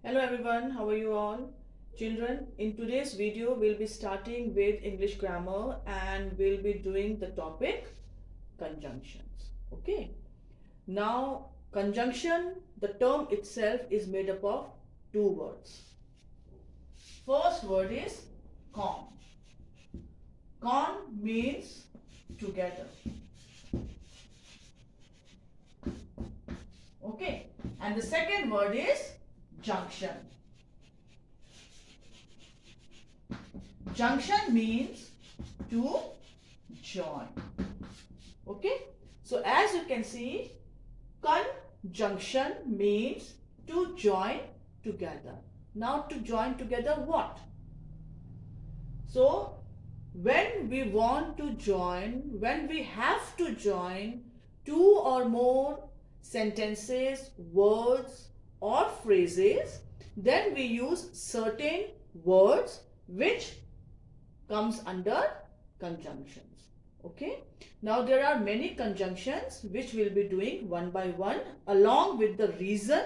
Hello everyone, how are you all? Children, in today's video we'll be starting with English grammar and we'll be doing the topic conjunctions. Okay. Now conjunction, the term itself is made up of two words. First word is con. Con means together. Okay. And the second word is junction. Junction means to join. Okay. So as you can see, conjunction means to join together. Now to join together what? So when we want to join, when we have to join two or more sentences, words or phrases, then we use certain words which comes under conjunctions. Okay. Now there are many conjunctions which we'll be doing one by one along with the reason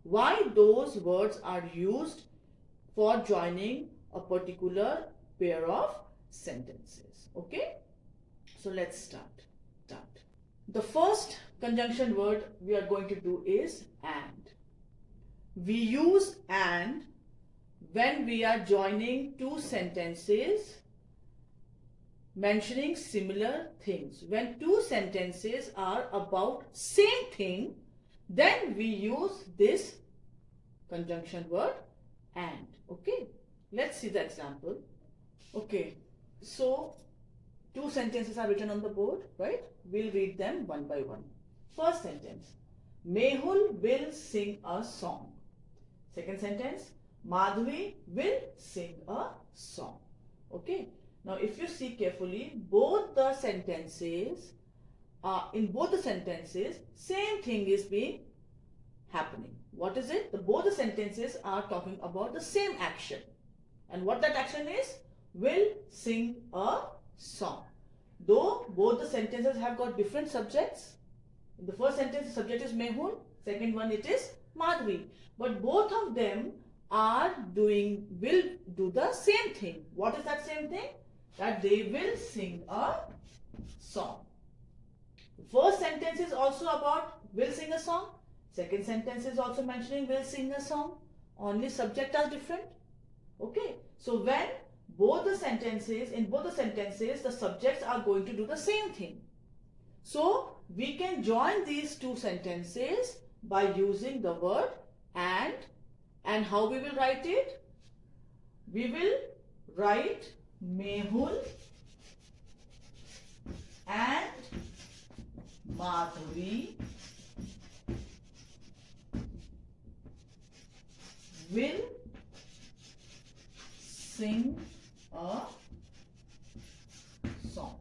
why those words are used for joining a particular pair of sentences. Okay. So let's start. The first conjunction word we are going to do is and. We use and when we are joining two sentences mentioning similar things. When two sentences are about same thing, then we use this conjunction word and. Okay, let's see the example. Okay, so two sentences are written on the board, right? We'll read them one by one. First sentence, Mehul will sing a song. Second sentence, Madhuri will sing a song. Okay. Now if you see carefully, both the sentences, in both the sentences, same thing is being happening. What is it? Both the sentences are talking about the same action. And what that action is? Will sing a song. Though both the sentences have got different subjects. In the first sentence, the subject is Mehul. Second one, it is Madhuri. But both of them will do the same thing. What is that same thing? That they will sing a song. The first sentence is also about will sing a song. Second sentence is also mentioning will sing a song. Only subject are different. Okay. So when in both the sentences, the subjects are going to do the same thing. So we can join these two sentences by using the word and how we will write it? We will write Mehul and Madhuri will sing a song.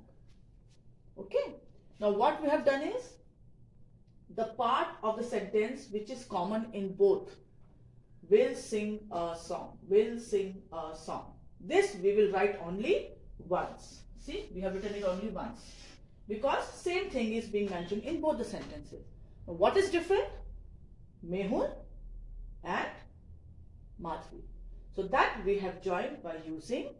Okay. Now what we have done is the part of the sentence which is common in both, will sing a song, will sing a song. This we will write only once. See, we have written it only once because same thing is being mentioned in both the sentences. Now, what is different? Mehul and Madhuri. So that we have joined by using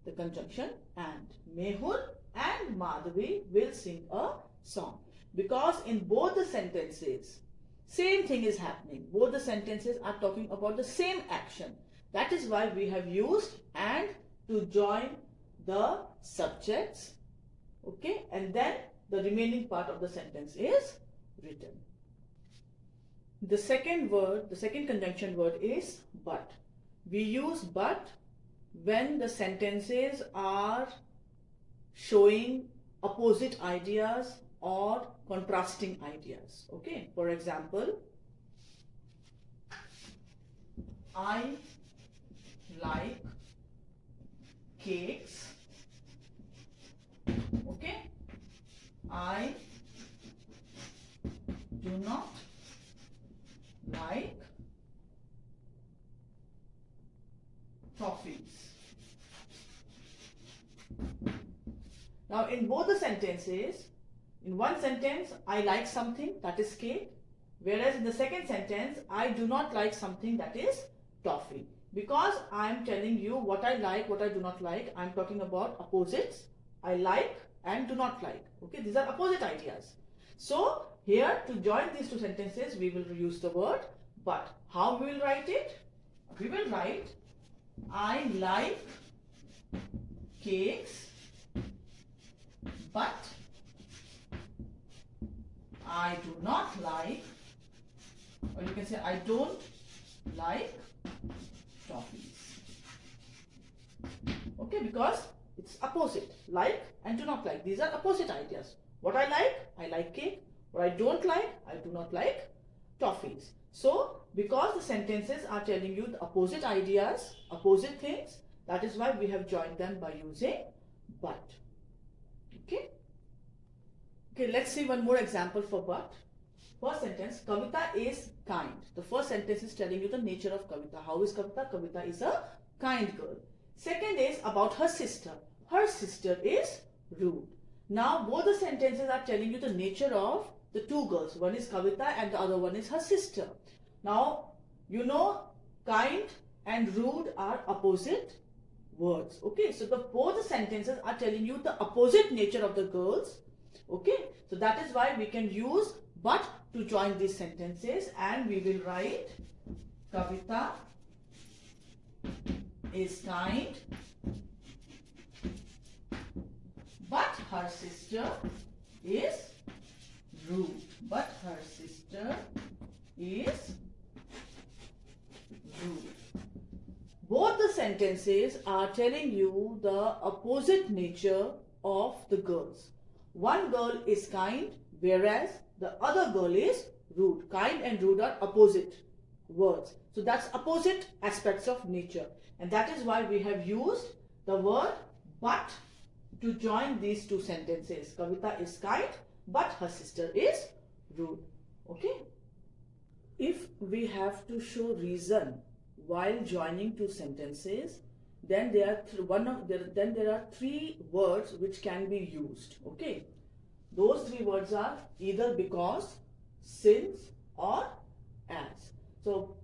the conjunction and. Mehul and Madhuri will sing a song. Because in both the sentences, same thing is happening. Both the sentences are talking about the same action. That is why we have used and to join the subjects. Okay, and then the remaining part of the sentence is written. The second conjunction word is but. We use but when the sentences are showing opposite ideas or contrasting ideas. Okay, for example, I like cakes. Okay, I do not like toffees. Now in both the sentences, in one sentence, I like something, that is cake. Whereas in the second sentence, I do not like something, that is toffee. Because I am telling you what I like, what I do not like, I am talking about opposites. I like and do not like. Okay, these are opposite ideas. So here to join these two sentences, we will use the word but. How we will write it? We will write I like cakes, but I do not like, or you can say I don't like toffees. Okay, because it's opposite. Like and do not like. These are opposite ideas. What I like cake. What I don't like, I do not like toffees. So, because the sentences are telling you the opposite ideas, opposite things, that is why we have joined them by using but. Okay? Okay, let's see one more example for but. First sentence, Kavita is kind. The first sentence is telling you the nature of Kavita. How is Kavita? Kavita is a kind girl. Second is about her sister. Her sister is rude. Now, both the sentences are telling you the nature of the two girls. One is Kavita and the other one is her sister. Now, you know, kind and rude are opposite words. Okay, so both the sentences are telling you the opposite nature of the girls. Okay, so that is why we can use but to join these sentences, and we will write Kavita is kind, but her sister is rude. But her sister is rude. Both the sentences are telling you the opposite nature of the girls. One girl is kind, whereas the other girl is rude. Kind and rude are opposite words. So that's opposite aspects of nature. And that is why we have used the word but to join these two sentences. Kavita is kind, but her sister is rude. Okay? If we have to show reason while joining two sentences, then there are three words which can be used. Okay? Those three words are either because, since, or as. So,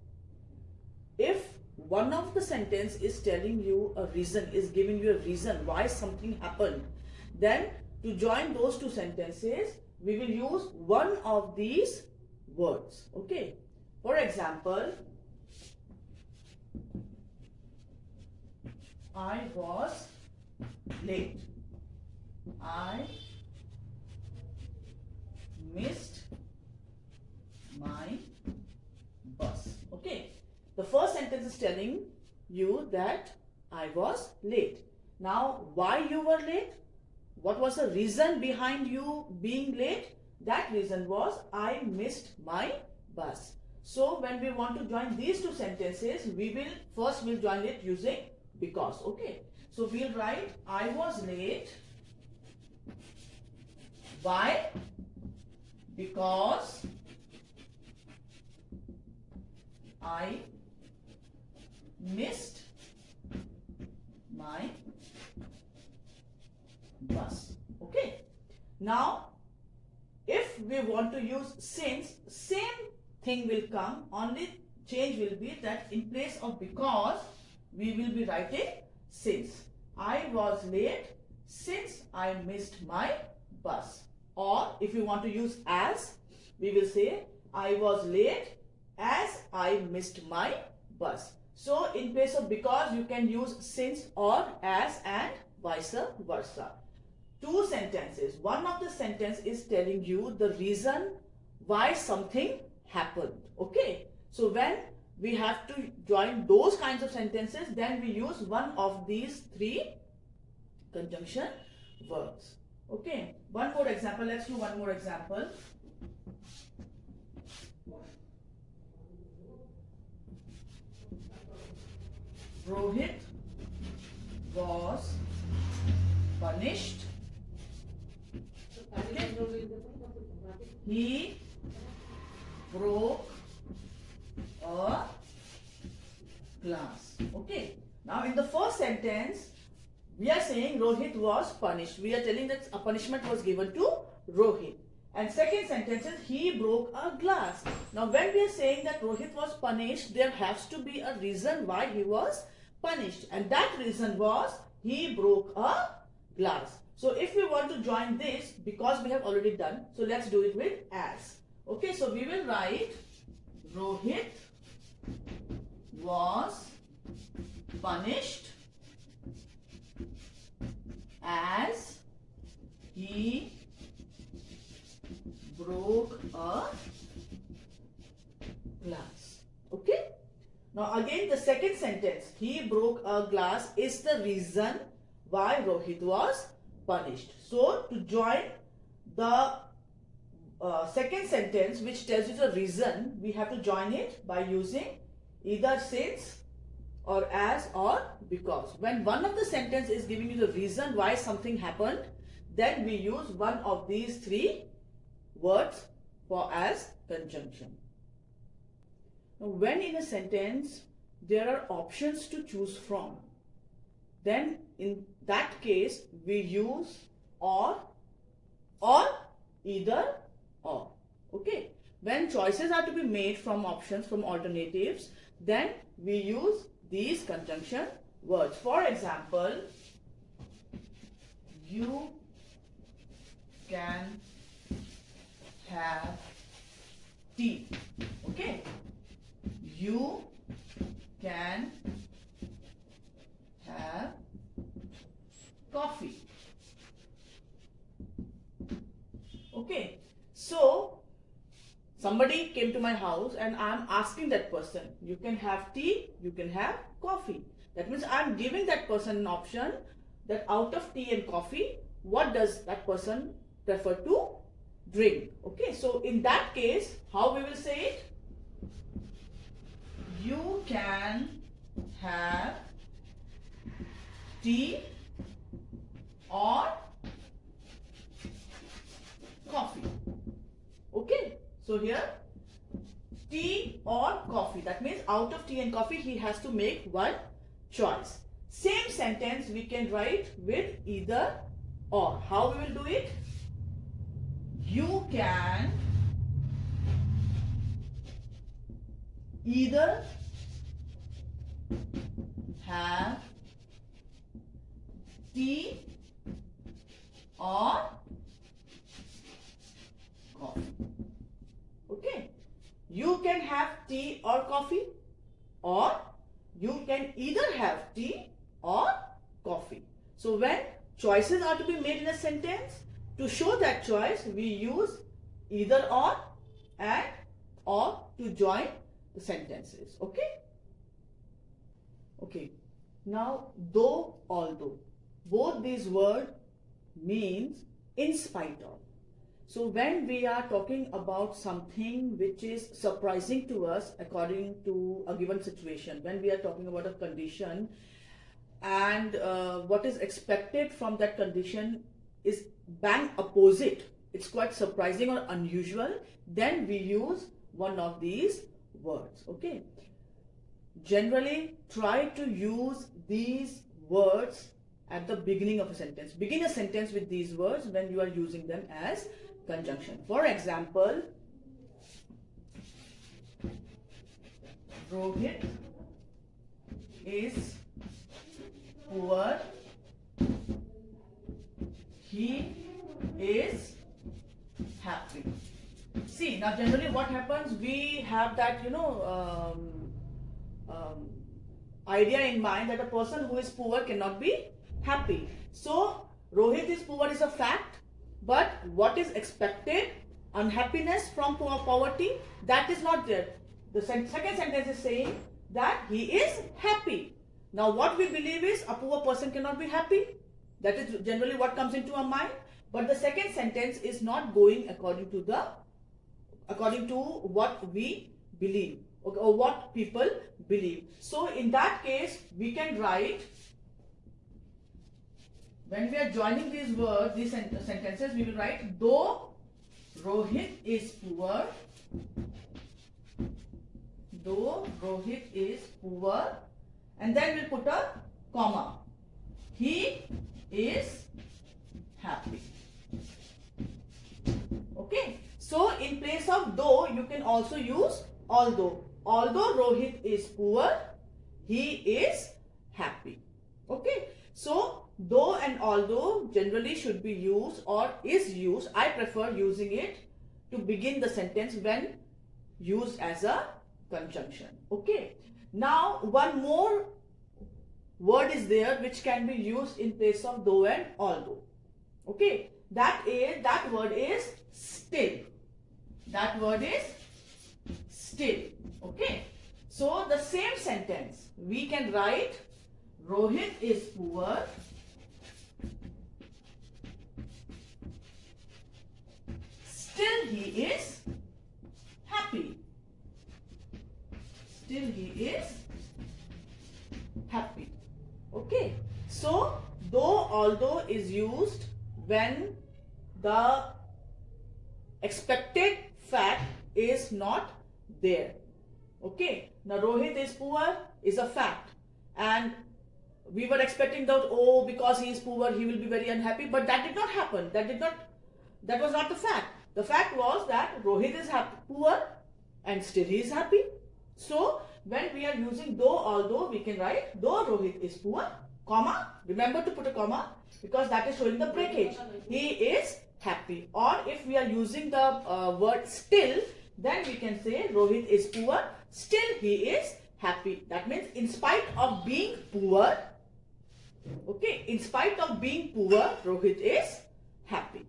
if one of the sentence is telling you a reason, is giving you a reason why something happened, then to join those two sentences, we will use one of these words. Okay. For example, I was late. I missed my bus. Okay. The first sentence is telling you that I was late. Now, why you were late? What was the reason behind you being late? That reason was I missed my bus. So, when we want to join these two sentences, we'll join it using because. Okay. So, we'll write I was late. Why? Because I missed my bus. Okay. Now, if we want to use since, same thing will come, only change will be that in place of because, we will be writing since. I was late since I missed my bus. Or if you want to use as, we will say I was late as I missed my bus. So in place of because, you can use since or as and vice versa. Two sentences. One of the sentence is telling you the reason why something happened. Okay. So when we have to join those kinds of sentences, then we use one of these three conjunction verbs. Okay. One more example. Let's do one more example. Rohit was punished. He broke a glass. Okay. Now in the first sentence, we are saying Rohit was punished. We are telling that a punishment was given to Rohit. And second sentence is he broke a glass. Now when we are saying that Rohit was punished, there has to be a reason why he was punished. And that reason was he broke a glass. So if we want to join this, because we have already done, so let's do it with as. Okay, so we will write Rohit was punished as he broke a glass. Okay. Now again the second sentence, he broke a glass, is the reason why Rohit was punished. So to join the second sentence which tells you the reason, we have to join it by using either since or as or because. When one of the sentence is giving you the reason why something happened, then we use one of these three words for as conjunction. Now, when in a sentence there are options to choose from, then in that case we use or either or. Okay. When choices are to be made from options, from alternatives, then we use these conjunction words. For example, you can have tea. Okay. You can have coffee. Okay. So somebody came to my house and I am asking that person, you can have tea, you can have coffee. That means I am giving that person an option that out of tea and coffee, what does that person prefer to drink? Okay, so in that case, how we will say it? You can have tea or coffee. Okay, so here tea or coffee. That means out of tea and coffee, he has to make one choice. Same sentence we can write with either or. How we will do it? You can either have tea or coffee. Okay. You can have tea or coffee, or you can either have tea or coffee. So when choices are to be made in a sentence, to show that choice, we use either or and or to join the sentences. Okay. Okay. Now, though, although, both these words means in spite of. So when we are talking about something which is surprising to us according to a given situation, when we are talking about a condition and what is expected from that condition is bang opposite, it's quite surprising or unusual, then we use one of these words. Okay. Generally, try to use these words at the beginning of a sentence. Begin a sentence with these words when you are using them as conjunction. For example, Rohit is poor. He is happy. See, now generally what happens, we have that, idea in mind that a person who is poor cannot be happy. So, Rohit is poor is a fact, but what is expected, unhappiness from poverty, that is not there. The second sentence is saying that he is happy. Now, what we believe is a poor person cannot be happy. That is generally what comes into our mind. But the second sentence is not going according to what we believe or what people believe. So in that case, we can write, when we are joining these words, these sentences, we will write, though Rohit is poor, and then we'll put a comma. He is happy. Okay. So in place of though, you can also use although. Although Rohit is poor, he is happy. Okay. So though and although generally should be used or is used. I prefer using it to begin the sentence when used as a conjunction. Okay. Now one more word is there which can be used in place of though and although. Okay. That word is still. That word is still. Okay. So the same sentence we can write Rohit is poor. Still he is happy. Still he is happy. Okay. So though, although is used when the expected fact is not there. Okay. Now Rohit is poor is a fact, and we were expecting that, oh, because he is poor he will be very unhappy, but that did not happen. That was not the fact. The fact was that Rohit is poor and still he is happy. So when we are using though, although, we can write though Rohit is poor, comma, remember to put a comma because that is showing the breakage. He is happy. Or if we are using the word still, then we can say Rohit is poor, still he is happy. That means in spite of being poor, okay, in spite of being poor, Rohit is happy.